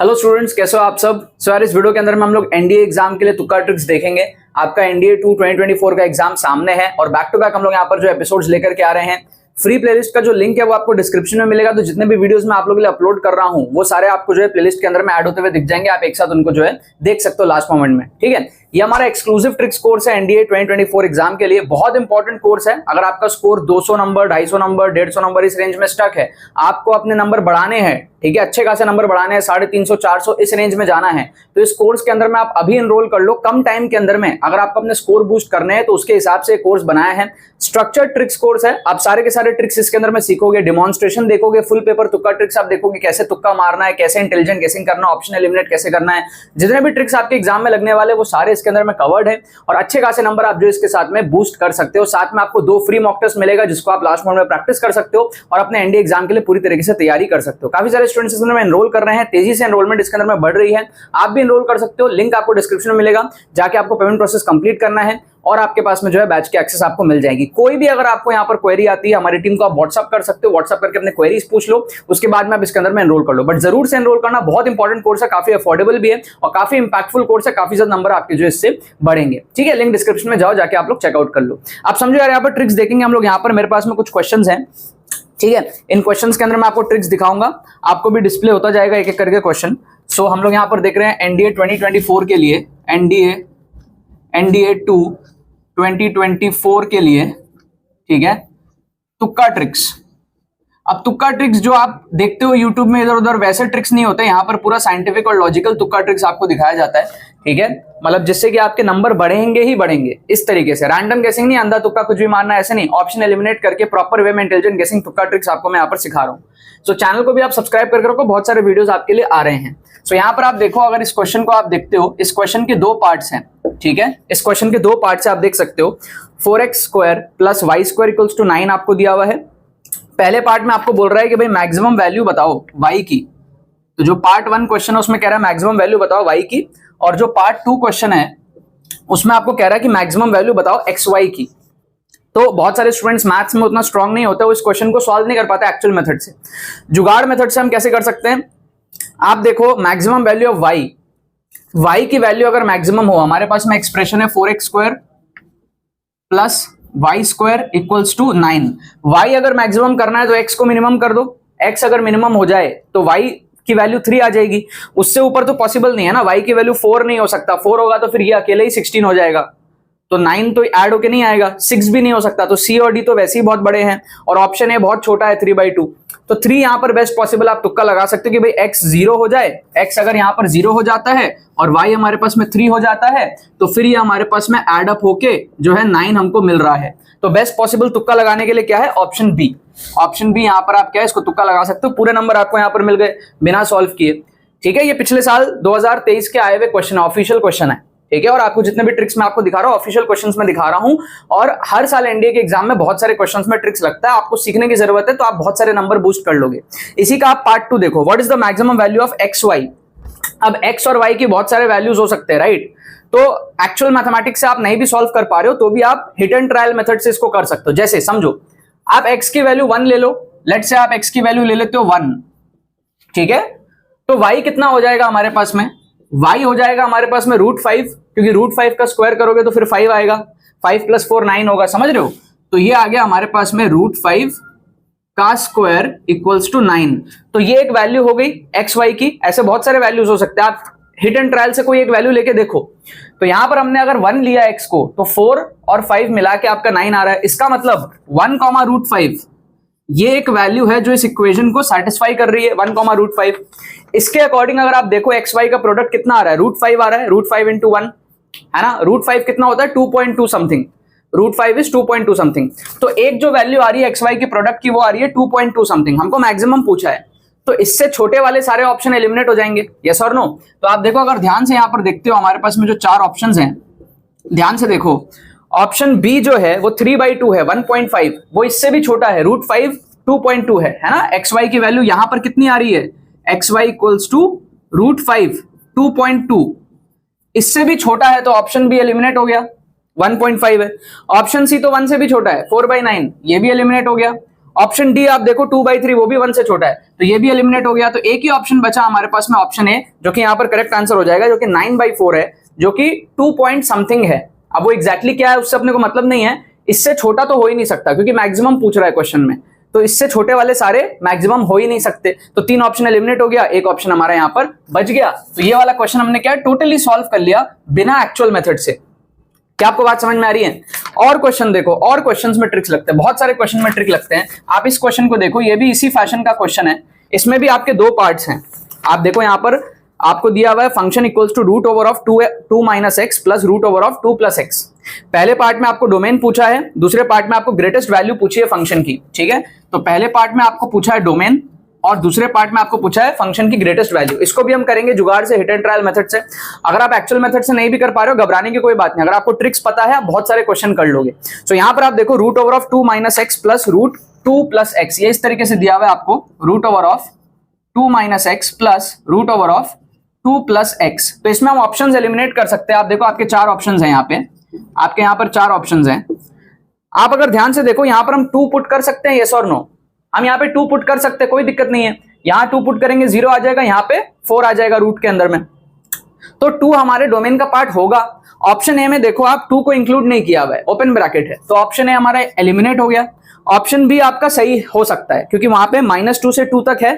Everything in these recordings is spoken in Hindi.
हेलो स्टूडेंट्स, कैसे हो आप सब। यार इस वीडियो के अंदर में हम लोग एनडीए एग्जाम के लिए तुक्का ट्रिक्स देखेंगे। आपका एनडीए 2 2024 का एग्जाम सामने है और बैक टू बैक हम लोग यहाँ पर जो एपिसोड्स लेकर के आ रहे हैं। फ्री प्लेलिस्ट का जो लिंक है वो आपको डिस्क्रिप्शन में मिलेगा। तो जितने भी वीडियोस मैं आप लोगों के लिए अपलोड कर रहा हूं वो सारे आपको जो है प्लेलिस्ट के अंदर में ऐड होते हुए दिख जाएंगे। आप एक साथ उनको जो है देख सकते हो लास्ट मोमेंट में। ठीक है, ये हमारा एक्सक्लूसिव ट्रिक्स कोर्स है एनडीए 2024 एग्जाम के लिए। बहुत इंपॉर्टेंट कोर्स है। अगर आपका स्कोर 200 नंबर, 250 नंबर, 150 नंबर इस रेंज में स्टक है, आपको अपने नंबर बढ़ाने हैं। ठीक है, अच्छे खासे नंबर बढ़ाने हैं, 350 400 इस रेंज में जाना है। तो इस कोर्स के अंदर में आप अभी एनरोल कर लो कम टाइम के अंदर में। अगर आपको अपने स्कोर बूस्ट करने हैं तो उसके हिसाब से कोर्स बनाया है। स्ट्रक्चर्ड ट्रिक्स कोर्स है। आप सारे के सारे ट्रिक्स इसके अंदर में सीखोगे, डिमॉन्स्ट्रेशन देखोगे, फुल पेपर तुक्का ट्रिक्स आप देखोगे, कैसे तुक्का मारना है, कैसे इंटेलिजेंट गेसिंग करना, ऑप्शन एलिमिनेट कैसे करना है। जितने भी ट्रिक्स आपके एग्जाम में लगने वाले वो सारे इसके अंदर में कवर्ड है और अच्छे खासे नंबर आप जो इसके साथ में बूस्ट कर सकते हो। साथ में आपको 2 फ्री मॉक टेस्ट मिलेगा जिसको आप लास्ट मोमेंट में प्रैक्टिस कर सकते हो और अपने एनडीए एग्जाम के लिए पूरी तरीके से तैयारी कर सकते हो। काफी सारे स्टूडेंट्स इसके अंदर में एनरोल कर रहे हैं, तेजी से एनरोलमेंट इसके अंदर में बढ़ रही है। आप भी एनरोल कर सकते हो, लिंक आपको डिस्क्रिप्शन में मिलेगा। जाके आपको पेमेंट प्रोसेस कंप्लीट करना है और आपके पास में जो है बैच की एक्सेस आपको मिल जाएगी। कोई भी अगर आपको यहाँ पर क्वेरी आती है हमारी टीम को आप व्हाट्सअप कर सकते हो। व्हाट्सअप करके अपने क्वेरीज पूछ लो, उसके बाद में आप इसके अंदर में एनरोल कर लो। बट जरूर से एनरोल करना, बहुत इंपॉर्टेंट कोर्स है, काफी अफोर्डेबल भी है और काफी इंपैक्टफुल कोर्स है। काफी ज्यादा नंबर आपके जो इससे बढ़ेंगे। ठीक है, लिंक डिस्क्रिप्शन में जाओ, जाके आप लोग चेकआउट कर लो। आप समझो यार, यहाँ पर ट्रिक्स देखेंगे हम लोग। यहाँ पर मेरे पास में कुछ क्वेश्चन है। ठीक है, इन क्वेश्चंस के अंदर मैं आपको ट्रिक्स दिखाऊंगा, आपको भी डिस्प्ले होता जाएगा एक एक करके क्वेश्चन। सो हम लोग यहाँ पर देख रहे हैं एनडीए 2024 के लिए, एनडीए 2 2024 के लिए। ठीक है, तुक्का ट्रिक्स। अब तुक्का ट्रिक्स जो आप देखते हो यूट्यूब में इधर उधर वैसे ट्रिक्स नहीं होते। यहाँ पर पूरा साइंटिफिक और लॉजिकल तुक्का ट्रिक्स आपको दिखाया जाता है। ठीक है, मतलब जिससे कि आपके नंबर बढ़ेंगे ही बढ़ेंगे इस तरीके से। रैंडम गेसिंग नहीं, अंधा तुक्का कुछ भी मारना, ऐसे नहीं। ऑप्शन एलिमिनेट करके प्रॉपर वे में इंटेलिजेंट गेसिंग तुक्का ट्रिक्स आपको मैं यहाँ पर सिखा रहा हूँ। सो चैनल को भी आप सब्सक्राइब करके रखो, बहुत सारे वीडियोस आपके लिए आ रहे हैं। सो यहाँ पर आप देखो, अगर इस क्वेश्चन को आप देखते हो, इस क्वेश्चन के 2 पार्ट्स हैं। ठीक है, इस क्वेश्चन के 2 पार्ट्स आप देख सकते हो। 4x² + y² = 9 आपको दिया हुआ है। पहले पार्ट में आपको बोल रहा है कि भाई मैक्सिमम वैल्यू बताओ y की। तो जो पार्ट 1 क्वेश्चन है उसमें कह रहा है मैक्सिमम वैल्यू बताओ y की, और जो पार्ट 2 क्वेश्चन है उसमें आपको कह रहा है कि मैक्सिमम वैल्यू बताओ xy की। तो बहुत सारे स्टूडेंट्स मैथ्स में उतना स्ट्रांग नहीं होते, वो इस क्वेश्चन को सॉल्व नहीं कर पाते एक्चुअल मेथड से। जुगाड़ मेथड से हम कैसे कर सकते हैं, आप देखो मैक्सिमम वैल्यू ऑफ y की वैल्यू अगर मैक्सिमम हो, हमारे पास में एक्सप्रेशन है 4x² + y² = 9। y अगर मैक्सिमम करना है तो x को मिनिमम कर दो। x अगर मिनिमम हो जाए तो y की वैल्यू 3 आ जाएगी। उससे ऊपर तो पॉसिबल नहीं है ना, y की वैल्यू 4 नहीं हो सकता। 4 होगा तो फिर ये अकेले ही 16 हो जाएगा, तो 9 तो ऐड होके नहीं आएगा। 6 भी नहीं हो सकता, तो C और D तो वैसे ही बहुत बड़े हैं और ऑप्शन ए बहुत छोटा है 3/2। तो 3 यहां पर बेस्ट पॉसिबल आप तुक्का लगा सकते हो कि भाई x 0 हो जाए। x अगर यहां पर 0 हो जाता है और y हमारे पास में 3 हो जाता है तो फिर ये हमारे पास में एड अप होके जो है 9 हमको मिल रहा है। तो बेस्ट पॉसिबल तुक्का लगाने के लिए क्या है, ऑप्शन बी। ऑप्शन बी यहां पर आप क्या है, इसको तुक्का लगा सकते हो। पूरे नंबर आपको यहां पर मिल गए बिना सॉल्व किए। ठीक है, ये पिछले साल 2023 के आए हुए क्वेश्चन है, ऑफिशियल क्वेश्चन है। ठीक है, और आपको जितने भी ट्रिक्स मैं आपको दिखा रहा हूं ऑफिशियल क्वेश्चंस में दिखा रहा हूं। और हर साल एनडीए के एग्जाम में बहुत सारे क्वेश्चंस में ट्रिक्स लगता है, आपको सीखने की जरूरत है, तो आप बहुत सारे नंबर बूस्ट कर लोगे। इसी का आप पार्ट 2 देखो, what is the maximum value of xy। अब x और y की बहुत सारे वैल्यूज हो सकते हैं, राइट। तो एक्चुअल मैथमेटिक्स से आप नहीं भी सॉल्व कर पा रहे हो तो भी आप हिट एंड ट्रायल मेथड से इसको कर सकते हो। जैसे समझो आप x की वैल्यू 1 ले लो, लेट से आप x की वैल्यू ले लेते हो 1। ठीक है, तो y कितना हो जाएगा हमारे पास में, y हो जाएगा हमारे पास में √5, क्योंकि √5 का स्क्वायर करोगे तो फिर 5 आएगा। 5 + 4 9 होगा, समझ रहे हो। तो ये आ गया हमारे पास में √5 का स्क्वायर = 9। तो ये एक वैल्यू हो गई xy की। ऐसे बहुत सारे वैल्यूज हो सकते हैं, आप हिट एंड ट्रायल से कोई एक वैल्यू लेके देखो। तो यहां पर हमने अगर 1 लिया x को तो 4 और 5 मिला के आपका 9 आ रहा है। इसका मतलब 1, √5 ये एक वैल्यू है जो इस इक्वेशन को सेटिस्फाई कर रही है, 1, √5। इसके अकॉर्डिंग अगर आप देखो xy का प्रोडक्ट कितना आ रहा है, √5 आ रहा है। √5 × 1 है ना, √5 कितना होता है 2.2 समथिंग। √5 = 2.2 समथिंग। तो एक जो वैल्यू आ रही है xy की प्रोडक्ट की वो आ रही है 2.2 समथिंग। हमको मैक्सिमम पूछा है, तो इससे छोटे वाले सारे ऑप्शन एलिमिनेट हो जाएंगे, यस और नो। तो आप देखो, अगर ध्यान से यहां पर देखते हो हमारे पास में जो 4 ऑप्शंस हैं, ध्यान से देखो। ऑप्शन बी जो है वो 3/2 है, 1.5, वो इससे भी छोटा है। √5 2.2 है ना। xy की वैल्यू यहां पर कितनी आ रही है, xy = √5 2.2, इससे भी छोटा है, तो ऑप्शन बी एलिमिनेट हो गया, 1.5 है। ऑप्शन सी तो 1 से भी छोटा है, 4/9, ये भी एलिमिनेट हो गया। ऑप्शन डी आप देखो 2/3 वो भी 1 से छोटा है, तो ये भी एलिमिनेट हो गया। तो एक ही ऑप्शन बचा हमारे पास में ऑप्शन ए, जो कि यहाँ पर करेक्ट आंसर हो जाएगा, जो कि 9/4 है, जो कि 2 पॉइंट समथिंग है। अब वो एग्जैक्टली क्या है उससे अपने को मतलब नहीं है, इससे छोटा तो हो ही नहीं सकता क्योंकि मैक्सिमम पूछ रहा है क्वेश्चन में, तो इससे छोटे वाले सारे मैक्सिमम हो ही नहीं सकते। तो 3 ऑप्शन एलिमिनेट हो गया, एक ऑप्शन हमारा यहाँ पर बच गया। तो ये वाला क्वेश्चन हमने क्या टोटली सॉल्व कर लिया बिना एक्चुअल मेथड से। क्या आपको बात समझ में आ रही है? और क्वेश्चन देखो, और क्वेश्चंस में ट्रिक्स लगते हैं, बहुत सारे क्वेश्चन में ट्रिक लगते हैं। आप इस क्वेश्चन को देखो, ये भी इसी फैशन का क्वेश्चन है, इसमें भी आपके 2 पार्ट्स हैं। आप देखो यहाँ पर आपको दिया हुआ है function equals to root over of 2 minus x plus root over of 2 plus x. पहले पार्ट में आपको डोमेन पूछा है, दूसरे पार्ट में आपको ग्रेटेस्ट वैल्यू पूछी है फंक्शन की, ठीक है। तो पहले पार्ट में आपको पूछा है डोमेन और दूसरे पार्ट में आपको पूछा है फंक्शन की ग्रेटेस्ट वैल्यू। इसको भी हम करेंगे जुगाड़ से, हिट एंड ट्रायल मेथड से। अगर आप एक्चुअल मेथड से नहीं भी कर पा रहे हो, घबराने की कोई बात नहीं, अगर आपको ट्रिक्स पता है आप बहुत सारे क्वेश्चन कर लोगे। तो यहाँ पर आप देखो root over of 2 minus x plus root 2 plus x, ये इस तरीके से दिया हुआ है आपको, root over of 2 minus x plus root over of 2 plus x. तो इसमें हम ऑप्शंस एलिमिनेट कर सकते हैं। आप देखो आपके 4 ऑप्शंस हैं यहाँ पे, आपके यहाँ पर 4 ऑप्शंस हैं। आप अगर ध्यान से देखो यहाँ पर हम 2 पुट कर सकते हैं, यस और नो। हम यहाँ पे 2 पुट कर सकते हैं, कोई दिक्कत नहीं है। यहाँ 2 पुट करेंगे 0 आ जाएगा, यहाँ पे 4 आ जाएगा रूट के अंदर में, तो 2 हमारे डोमेन का पार्ट होगा। ऑप्शन ए में देखो आप 2 को इंक्लूड नहीं किया हुआ है, ओपन ब्रैकेट है, तो ऑप्शन ए हमारा एलिमिनेट हो गया। ऑप्शन बी आपका सही हो सकता है क्योंकि वहां पे -2 से 2 तक है,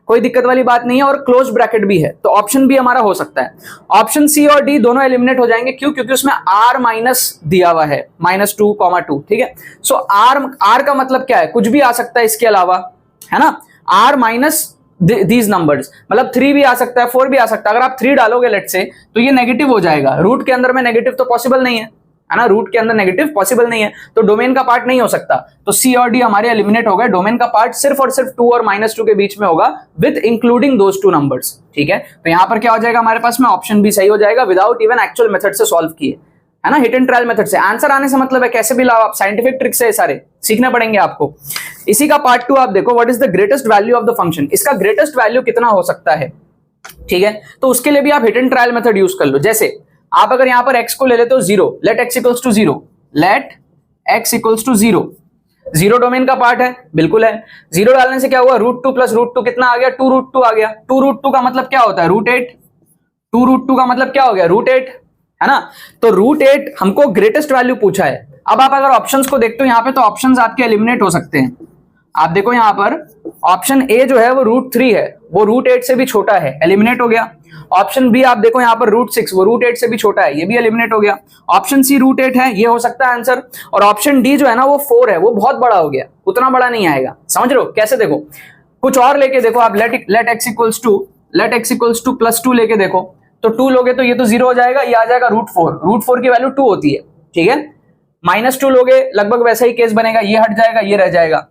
कोई दिक्कत वाली बात नहीं है, और क्लोज ब्रैकेट भी है, तो ऑप्शन बी हमारा हो सकता है। ऑप्शन सी और डी दोनों एलिमिनेट हो जाएंगे, क्यों? क्योंकि उसमें r माइनस दिया हुआ है, -2, ठीक है। सो r का मतलब क्या है, कुछ भी आ सकता है इसके अलावा, है ना। r माइनस दीज नंबर्स, मतलब 3 भी आ सकता है, 4 भी आ सकता है। अगर आप 3 डालोगे लेट से, तो ये नेगेटिव हो जाएगा। रूट के अंदर में नेगेटिव तो पॉसिबल नहीं है ना, रूट के अंदर नेगेटिव पॉसिबल नहीं है, तो डोमेन का पार्ट नहीं हो सकता। तो सी और डी हमारे एलिमिनेट हो गए। डोमेन का पार्ट सिर्फ और सिर्फ 2 और -2 के बीच में होगा, विद इंक्लूडिंग दोस 2 नंबर्स, ठीक है। तो यहां पर क्या हो जाएगा हमारे पास में, ऑप्शन बी सही हो जाएगा विदाउट इवन एक्चुअल मेथड से सॉल्व किए, है ना, हिट एंड ट्रायल मेथड से। आंसर आने से मतलब है कैसे भी लाओ आप, साइंटिफिक ट्रिक से सारे सीखने पड़ेंगे आपको। इसी का पार्ट 2 आप देखो, what is the greatest value of the function. इसका ग्रेटेस्ट वैल्यू कितना हो सकता है, ठीक है। तो उसके लिए भी आप hit and trial method use कर लो। जैसे आप अगर यहां पर x को ले लेते हो 0, let x equals to 0, let x equals to 0, 0 domain का पार्ट है, बिल्कुल है। 0 डालने से क्या हुआ, √2 प्लस √2 कितना आ गया, 2√2 आ गया। 2√2 का मतलब क्या होता है, √8। 2√2 का मतलब क्या हो गया, √8, है ना। तो √8 हमको ग्रेटेस्ट वैल्यू पूछा है। अब आप अगर ऑप्शंस को देखते हो यहाँ पे, तो ऑप्शंस आपके एलिमिनेट हो सकते हैं। आप देखो यहाँ पर ऑप्शन ए जो है वो √3 है, वो √8 से भी छोटा है, एलिमिनेट हो गया। ऑप्शन बी आप देखो यहाँ पर √6, वो √8 से भी छोटा है, ये भी एलिमिनेट हो गया। ऑप्शन सी √8 है, ये हो सकता है आंसर। और ऑप्शन डी जो है ना वो 4 है, वो बहुत बड़ा हो गया, उतना बड़ा नहीं आएगा। समझ रहे हो कैसे? देखो कुछ और लेके देखो आप, लेट x इक्वल्स टू +2 लेके देखो, तो 2 लोगे तो ये तो 0 हो जाएगा, ये आ जाएगा √4। √4 की वैल्यू 2 होती है, ठीक है। -2 लोगे लगभग वैसा ही केस बनेगा, ये हट जाएगा, ये रह जाएगा।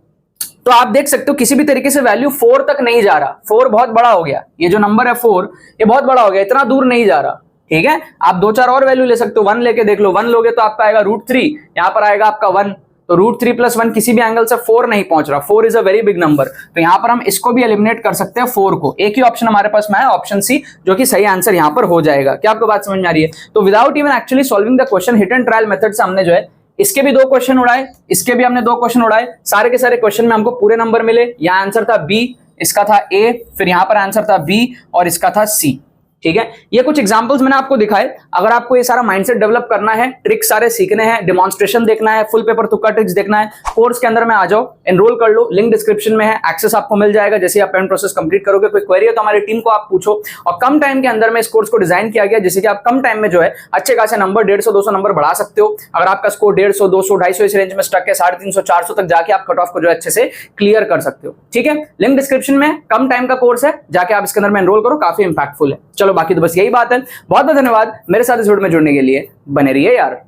तो आप देख सकते हो किसी भी तरीके से वैल्यू 4 तक नहीं जा रहा, 4 बहुत बड़ा हो गया। ये जो नंबर है 4, ये बहुत बड़ा हो गया, इतना दूर नहीं जा रहा, ठीक है। आप 2-4 और वैल्यू ले सकते हो, 1 लेके देख लो, 1 लोगे तो आपका आएगा √3, यहाँ पर आएगा आपका 1, तो √3 + 1 किसी भी एंगल से 4 नहीं पहुंच रहा, 4 is a very big number. तो यहाँ पर हम इसको भी एलिमिनेट कर सकते हैं 4 को। एक ही ऑप्शन हमारे पास में है, ऑप्शन सी, जो कि सही आंसर यहाँ पर हो जाएगा। क्या आपको बात समझ में आ रही है? तो without even actually solving the question, hit and trial method से हमने जो है इसके भी 2 क्वेश्चन उड़ाए, इसके भी हमने 2 क्वेश्चन उड़ाए। सारे के सारे क्वेश्चन में हमको पूरे नंबर मिले। यहाँ आंसर था बी, इसका था ए, फिर यहाँ पर आंसर था बी और इसका था सी, ठीक है। ये कुछ एग्जांपल्स मैंने आपको दिखाए। अगर आपको ये सारा माइंडसेट डेवलप करना है, ट्रिक्स सारे सीखने हैं, डेमोन्स्ट्रेशन देखना है, फुल पेपर तुक्का ट्रिक्स देखना है, कोर्स के अंदर में आ जाओ, एनरोल कर लो, लिंक डिस्क्रिप्शन में है, एक्सेस आपको मिल जाएगा जैसे आप पेमेंट प्रोसेस कंप्लीट करोगे। कोई क्वेरी है तो हमारी टीम को आप पूछो। और कम टाइम के अंदर में इस कोर्स को डिजाइन किया गया जिससे कि आप कम टाइम में जो है अच्छे खासे नंबर 150-200 नंबर बढ़ा सकते हो। अगर आपका स्कोर 150, 200, 250 इस रेंज में स्टक है, 350, 400 तक जाके आप कट ऑफ को जो अच्छे से क्लियर कर सकते हो, ठीक है। लिंक डिस्क्रिप्शन में, कम टाइम का कोर्स है, जाके आप इसके अंदर में एनरोल करो, काफी इंपैक्टफुल है। चलो बाकी तो बस यही बात है। बहुत बहुत धन्यवाद मेरे साथ इस वीडियो में जुड़ने के लिए, बने रहिए यार।